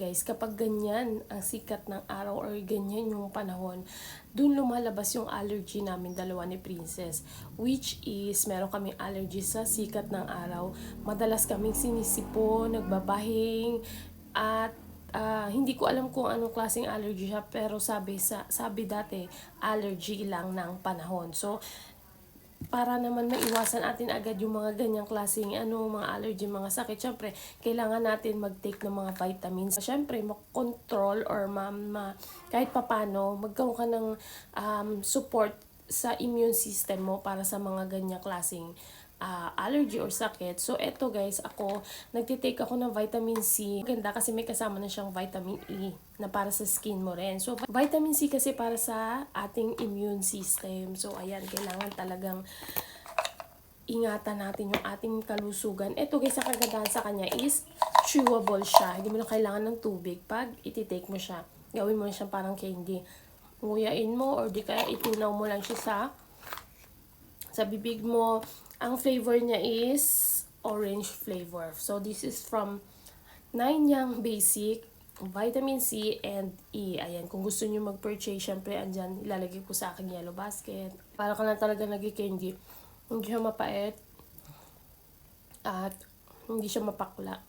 guys, kapag ganyan ang sikat ng araw or ganyan yung panahon, dun lumalabas yung allergy namin dalawa ni Princess. Which is, meron kaming allergy sa sikat ng araw. Madalas kaming sinisipo, nagbabahing, at hindi ko alam kung anong klaseng allergy siya, pero sabi dati allergy lang ng panahon. So para naman maiwasan natin agad yung mga ganyang klaseng mga allergy, mga sakit, syempre kailangan natin mag-take ng mga vitamins. Syempre makontrol or kahit papano magkaroon ka ng support sa immune system mo para sa mga ganyang klaseng allergy or sakit. So eto guys, ako nagtitake ako ng vitamin C. Ganda kasi may kasama na siyang vitamin E na para sa skin mo rin. So vitamin C kasi para sa ating immune system. So ayan, kailangan talagang ingatan natin yung ating kalusugan. Eto guys, ang kagandahan sa kanya is chewable siya. Hindi mo na kailangan ng tubig pag ititake mo siya. Gawin mo na siya parang candy. Nguyain mo or di kaya itunaw mo lang siya sa bibig mo. Ang flavor niya is orange flavor. So this is from Nanyang Basic, Vitamin C and E. Ayan, kung gusto niyo mag-purchase, syempre andyan, ilalagay ko sa aking yellow basket. Para ka na talaga nag-candy. Hindi siya mapait at hindi siya mapakla.